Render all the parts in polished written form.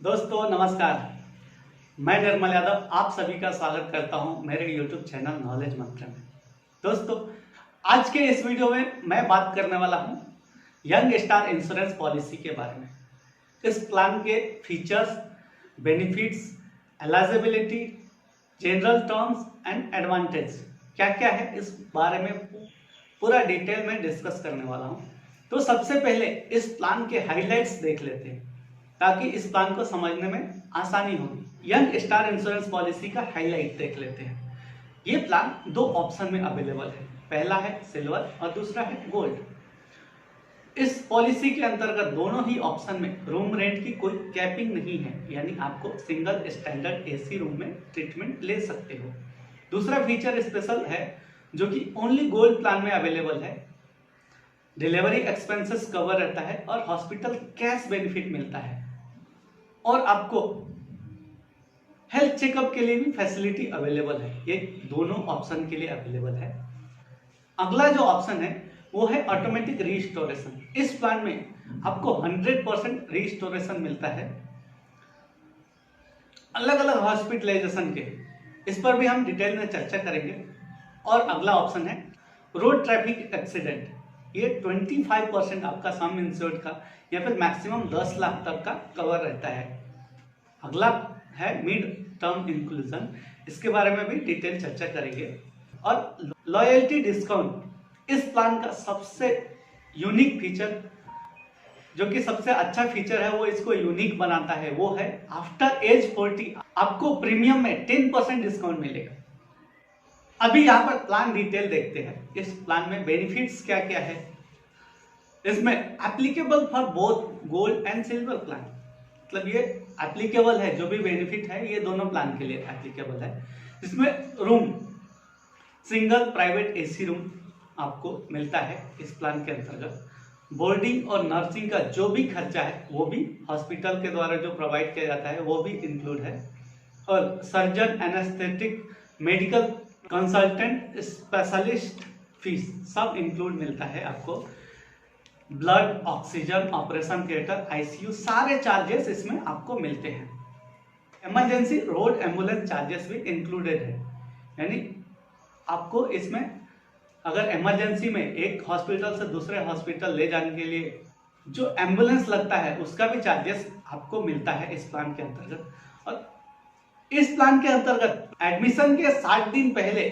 दोस्तों नमस्कार। मैं निर्मल यादव आप सभी का स्वागत करता हूं मेरे YouTube चैनल नॉलेज मंत्र में। दोस्तों आज के इस वीडियो में मैं बात करने वाला हूं यंग स्टार इंश्योरेंस पॉलिसी के बारे में। इस प्लान के features, benefits, eligibility, general terms and advantage क्या क्या है इस बारे में पूरा डिटेल में डिस्कस करने वाला हूं। तो सबसे पहले इस प्लान के हाइलाइट्स देख लेते हैं ताकि इस प्लान को समझने में आसानी होगी। यंग स्टार इंश्योरेंस पॉलिसी का हाईलाइट देख लेते हैं। ये प्लान दो ऑप्शन में अवेलेबल है, पहला है सिल्वर और दूसरा है गोल्ड। इस पॉलिसी के अंतर्गत दोनों ही ऑप्शन में रूम रेंट की कोई कैपिंग नहीं है, यानी आपको सिंगल स्टैंडर्ड एसी रूम में ट्रीटमेंट ले सकते हो। दूसरा फीचर स्पेशल है जो कि ओनली गोल्ड प्लान में अवेलेबल है। डिलीवरी एक्सपेंसेस कवर रहता है और हॉस्पिटल कैश बेनिफिट मिलता है और आपको हेल्थ चेकअप के लिए भी फैसिलिटी अवेलेबल है। ये दोनों ऑप्शन के लिए अवेलेबल है। अगला जो ऑप्शन है वो है ऑटोमेटिक रीस्टोरेशन। इस प्लान में आपको 100% रीस्टोरेशन मिलता है अलग अलग हॉस्पिटलाइजेशन के। इस पर भी हम डिटेल में चर्चा करेंगे। और अगला ऑप्शन है रोड ट्रैफिक एक्सीडेंट। ये 25% आपका सम इंश्योर्ड का या फिर मैक्सिमम 10 लाख तक का कवर रहता है। अगला है मिड टर्म इंक्लूजन, इसके बारे में भी डिटेल चर्चा करेंगे। और लॉयल्टी डिस्काउंट, इस प्लान का सबसे यूनिक फीचर जो कि सबसे अच्छा फीचर है वो इसको यूनिक बनाता है, वो है आफ्टर एज 40 आपको प्रीमियम में 10% डिस्काउंट मिलेगा। अभी यहाँ पर प्लान डिटेल देखते हैं। इस प्लान में बेनिफिट्स क्या क्या है। इसमें applicable for both gold and silver plan, मतलब ये एप्लीकेबल है, जो भी बेनिफिट है ये दोनों प्लान के लिए एप्लीकेबल है। इसमें room single private AC room आपको मिलता है इस प्लान के अंतर्गत। बोर्डिंग और नर्सिंग का जो भी खर्चा है वो भी हॉस्पिटल के द्वारा जो प्रोवाइड किया जाता है वो भी इंक्लूड है। और surgeon, anaesthetic, medical consultant, specialist fees सब इंक्लूड मिलता है आपको। Blood, oxygen, operation theatre, ICU सारे चार्जेस इसमें आपको मिलते हैं। इमरजेंसी रोड एम्बुलेंस चार्जेस भी इंक्लूडेड है, यानी आपको इसमें अगर इमरजेंसी में एक हॉस्पिटल से दूसरे हॉस्पिटल ले जाने के लिए जो एम्बुलेंस लगता है उसका भी चार्जेस आपको मिलता है इस प्लान के अंतर्गत। और इस प्लान के अंतर्गत एडमिशन के 60 दिन पहले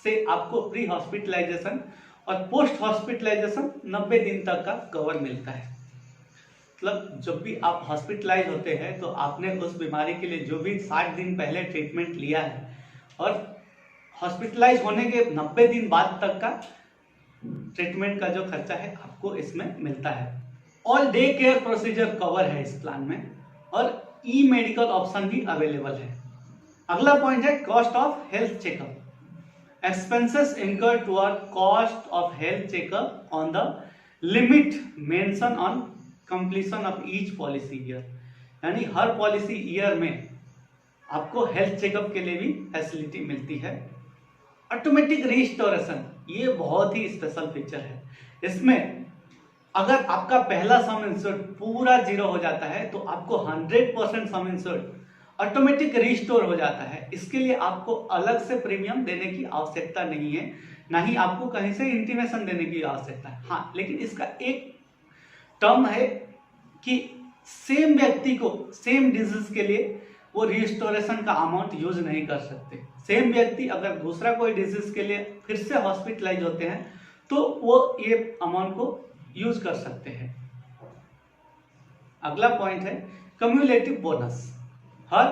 से आपको प्री हॉस्पिटलाइजेशन और पोस्ट हॉस्पिटलाइजेशन 90 दिन तक का कवर मिलता है। मतलब जब भी आप हॉस्पिटलाइज होते हैं तो आपने उस बीमारी के लिए जो भी 60 दिन पहले ट्रीटमेंट लिया है और हॉस्पिटलाइज होने के 90 दिन बाद तक का ट्रीटमेंट का जो खर्चा है आपको इसमें मिलता है। All day care procedure cover है इस प्लान में और ई मेडिकल ऑप्शन भी अवेलेबल है। अगला पॉइंट है cost of health checkup. Expenses incurred toward cost of health checkup on the limit mentioned on completion of each policy year। यानी हर policy year में आपको हेल्थ चेकअप के लिए भी फैसिलिटी मिलती है। ऑटोमेटिक रिस्टोरेशन, ये बहुत ही स्पेशल फीचर है। इसमें अगर आपका पहला सम इंश्योर्ड पूरा 0 हो जाता है तो आपको 100% सम इंश्योर्ड ऑटोमेटिक रिस्टोर हो जाता है। इसके लिए आपको अलग से प्रीमियम देने की आवश्यकता नहीं है, ना ही आपको कहीं से इंटीमेशन देने की आवश्यकता है। हाँ, लेकिन इसका एक टर्म है कि सेम व्यक्ति को सेम डिजीज के लिए वो रिस्टोरेशन का अमाउंट यूज नहीं कर सकते। सेम व्यक्ति अगर दूसरा कोई डिजीज के लिए फिर से हॉस्पिटलाइज होते हैं तो वो ये अमाउंट को यूज कर सकते हैं। अगला पॉइंट है कम्युलेटिव बोनस। हर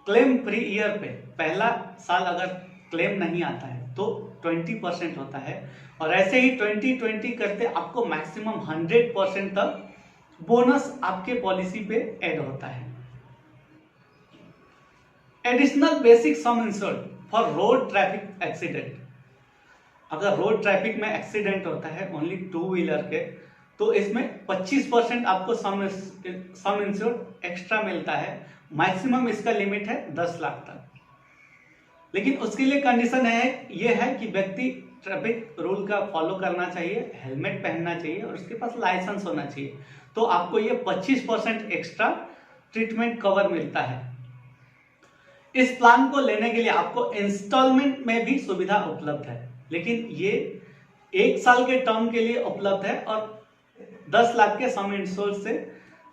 क्लेम फ्री ईयर पे पहला साल अगर क्लेम नहीं आता है तो 20% होता है और ऐसे ही 2020 करते आपको मैक्सिमम 100% तक बोनस आपके पॉलिसी पे ऐड होता है। Additional basic sum insured for road traffic accident. अगर रोड ट्रैफिक में एक्सीडेंट होता है ओनली 2 व्हीलर के तो इसमें 25% आपको सम इंश्योर्ड एक्स्ट्रा मिलता है। मैक्सिमम इसका लिमिट है 10 लाख तक, लेकिन उसके लिए कंडीशन है ये है कि व्यक्ति ट्रैफिक रूल का फॉलो करना चाहिए, हेलमेट पहनना चाहिए और उसके पास लाइसेंस होना चाहिए। तो आपको ये 25% एक्स्ट्रा ट्रीटमेंट कवर मिलता है। इस प्लान को लेने के लिए आपको इंस्टॉलमेंट में भी सुविधा उपलब्ध है, लेकिन ये 1 साल के टर्म के लिए उपलब्ध है और 10 लाख के सम इंश्योर से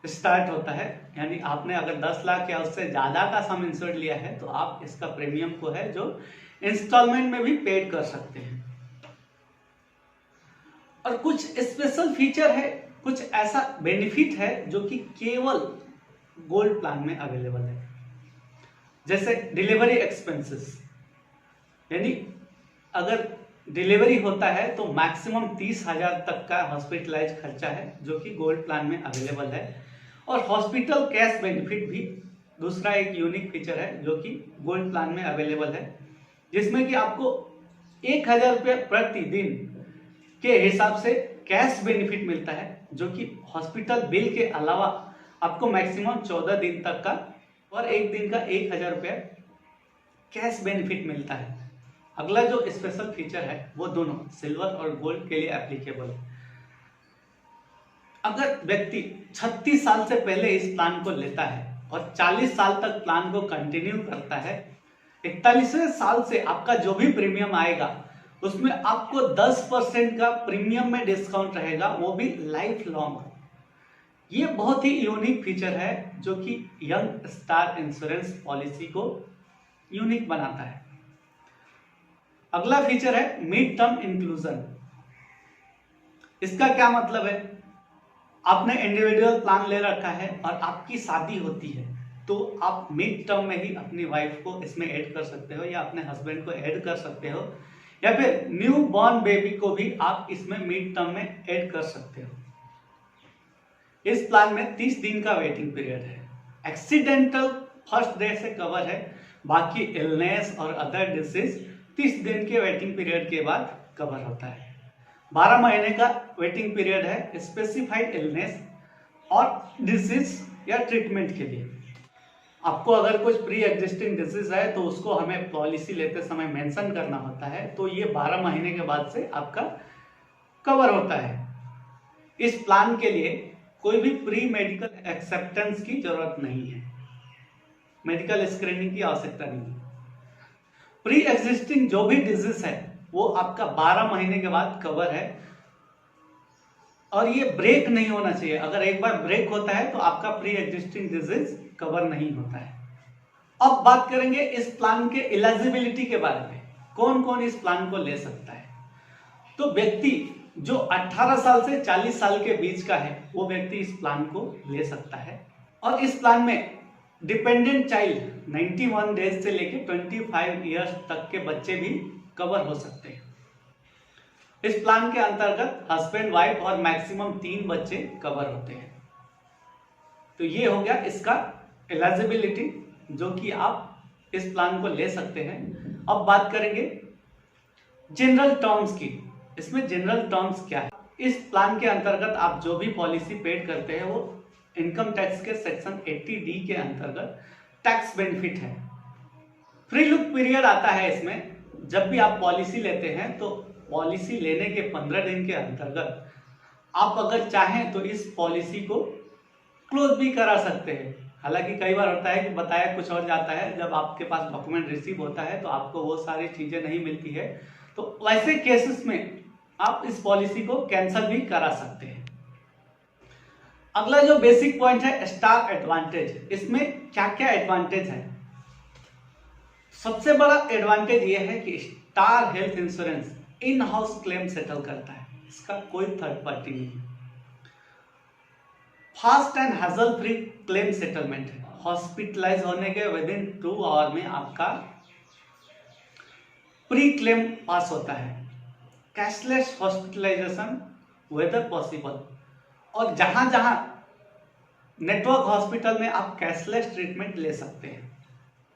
स्टार्ट होता है। यानी आपने अगर 10 लाख या उससे ज्यादा का सम इंश्योर लिया है तो आप इसका प्रीमियम को है जो इंस्टॉलमेंट में भी पेड कर सकते हैं। और कुछ स्पेशल फीचर है, कुछ ऐसा बेनिफिट है जो कि केवल गोल्ड प्लान में अवेलेबल है। जैसे डिलीवरी एक्सपेंसेस, यानी अगर डिलीवरी होता है तो मैक्सिमम 30,000 तक का हॉस्पिटलाइज खर्चा है जो कि गोल्ड प्लान में अवेलेबल है। और हॉस्पिटल कैश बेनिफिट भी दूसरा एक यूनिक फीचर है जो कि गोल्ड प्लान में अवेलेबल है, जिसमें कि आपको 1,000 रुपये प्रतिदिन के हिसाब से कैश बेनिफिट मिलता है, जो कि हॉस्पिटल बिल के अलावा आपको मैक्सिमम 14 दिन तक का और एक दिन का 1,000 रुपये कैश बेनिफिट मिलता है। अगला जो स्पेशल फीचर है वो दोनों सिल्वर और गोल्ड के लिए एप्लीकेबल है। अगर व्यक्ति 36 साल से पहले इस प्लान को लेता है और 40 साल तक प्लान को कंटिन्यू करता है, 41वें साल से आपका जो भी प्रीमियम आएगा उसमें आपको 10% का प्रीमियम में डिस्काउंट रहेगा, वो भी लाइफ लॉन्ग। ये बहुत ही यूनिक फीचर है जो कि यंग स्टार इंश्योरेंस पॉलिसी को यूनिक बनाता है। अगला फीचर है मिड टर्म इंक्लूजन। इसका क्या मतलब है? आपने इंडिविजुअल प्लान ले रखा है और आपकी शादी होती है तो आप मिड टर्म में ही अपनी वाइफ को इसमें ऐड कर सकते हो या अपने हस्बैंड को ऐड कर सकते हो, या फिर न्यू बॉर्न बेबी को भी आप इसमें मिड टर्म में ऐड कर सकते हो। इस प्लान में 30 दिन का वेटिंग पीरियड है। एक्सीडेंटल फर्स्ट डे से कवर है, बाकी इलनेस और अदर डिसीज 30 दिन के वेटिंग पीरियड के बाद कवर होता है। 12 महीने का वेटिंग पीरियड है स्पेसिफाइड इलनेस और डिसीज या ट्रीटमेंट के लिए। आपको अगर कुछ प्री एग्जिस्टिंग डिसीज है तो उसको हमें पॉलिसी लेते समय मेंशन करना होता है, तो ये 12 महीने के बाद से आपका कवर होता है। इस प्लान के लिए कोई भी प्री मेडिकल एक्सेप्टेंस की जरूरत नहीं है, मेडिकल स्क्रीनिंग की आवश्यकता नहीं है। प्री एग्जिस्टिंग जो भी डिजीज है वो आपका 12 महीने के बाद कवर है और ये ब्रेक नहीं होना चाहिए। अगर एक बार ब्रेक होता है तो आपका प्री एग्जिस्टिंग डिजीज कवर नहीं होता है। अब बात करेंगे इस प्लान के एलिजिबिलिटी के बारे में, कौन कौन इस प्लान को ले सकता है। तो व्यक्ति जो 18 साल से 40 साल के बीच का है वो व्यक्ति इस प्लान को ले सकता है। और इस प्लान में डिपेंडेंट चाइल्ड 91 डेज से लेकर 25 ईयर्स तक के बच्चे भी कवर हो सकते हैं। इस प्लान के अंतर्गत हस्बैंड वाइफ और मैक्सिमम 3 बच्चे कवर होते हैं। तो ये हो गया इसका एलिजिबिलिटी जो कि आप इस प्लान को ले सकते हैं। अब बात करेंगे जनरल टर्म्स की। इसमें जनरल टर्म्स क्या है? इस प्लान के अंतर्गत आप जो भी पॉलिसी पेड करते हैं वो इनकम टैक्स के सेक्शन 80D के अंतर्गत टैक्स बेनिफिट है। फ्री लुक पीरियड आता है इसमें। जब भी आप पॉलिसी लेते हैं तो पॉलिसी लेने के 15 दिन के अंतर्गत आप अगर चाहें तो इस पॉलिसी को क्लोज भी करा सकते हैं। हालांकि कई बार होता है कि बताया कुछ और जाता है, जब आपके पास डॉक्यूमेंट रिसीव होता है तो आपको वो सारी चीजें नहीं मिलती है, तो वैसे केसेस में आप इस पॉलिसी को कैंसिल भी करा सकते हैं। अगला जो बेसिक पॉइंट है स्टार एडवांटेज। इसमें क्या क्या एडवांटेज है? सबसे बड़ा एडवांटेज ये है कि star health insurance in house claim settle करता है, इसका कोई थर्ड पार्टी नहीं। Fast and hassle free claim settlement है। हॉस्पिटलाइज होने के विदिन 2 आवर में आपका प्री क्लेम पास होता है। Cashless hospitalisation whether possible. और जहां जहां नेटवर्क हॉस्पिटल में आप कैशलेस ट्रीटमेंट ले सकते हैं।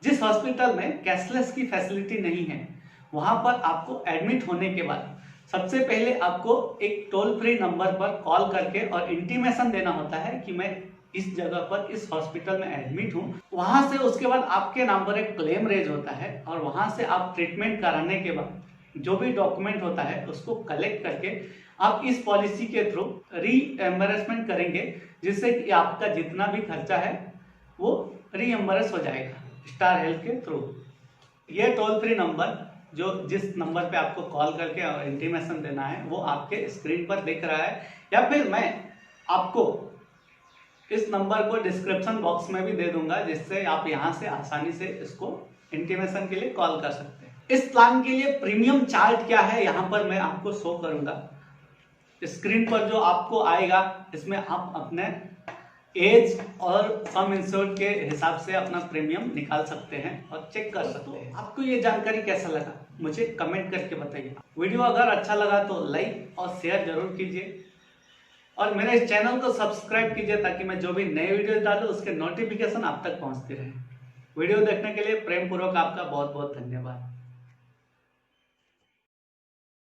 जिस हॉस्पिटल में कैशलेस की फैसिलिटी नहीं है वहां पर आपको एडमिट होने के बाद सबसे पहले आपको एक टोल फ्री नंबर पर कॉल करके और इंटीमेशन देना होता है कि मैं इस जगह पर इस हॉस्पिटल में एडमिट हूँ। वहां से उसके बाद आपके नाम पर एक क्लेम रेज होता है और वहां से आप ट्रीटमेंट कराने के बाद जो भी डॉक्यूमेंट होता है उसको कलेक्ट करके आप इस पॉलिसी के थ्रू रीएम्बर्समेंट करेंगे, जिससे कि आपका जितना भी खर्चा है वो रीएम्बर्स हो जाएगा स्टार हेल्थ के थ्रू। ये टोल फ्री नंबर जो जिस नंबर पे आपको कॉल करके इंटीमेशन देना है वो आपके स्क्रीन पर दिख रहा है, या फिर मैं आपको इस नंबर को डिस्क्रिप्शन बॉक्स में भी दे दूंगा, जिससे आप यहां से आसानी से इसको इंटीमेशन के लिए कॉल कर सकते हैं। इस प्लान के लिए प्रीमियम चार्ट क्या है यहाँ पर मैं आपको शो करूंगा। स्क्रीन पर जो आपको आएगा इसमें आप अपने एज और सम इंश्योर्ड के हिसाब से अपना प्रीमियम निकाल सकते हैं और चेक कर सकते हैं। आपको ये जानकारी कैसा लगा मुझे कमेंट करके बताइए। वीडियो अगर अच्छा लगा तो लाइक और शेयर जरूर कीजिए और मेरे इस चैनल को सब्सक्राइब कीजिए ताकि मैं जो भी नए वीडियो डालूं उसके नोटिफिकेशन आप तक पहुंचते रहे। वीडियो देखने के लिए प्रेम पूर्वक आपका बहुत बहुत धन्यवाद।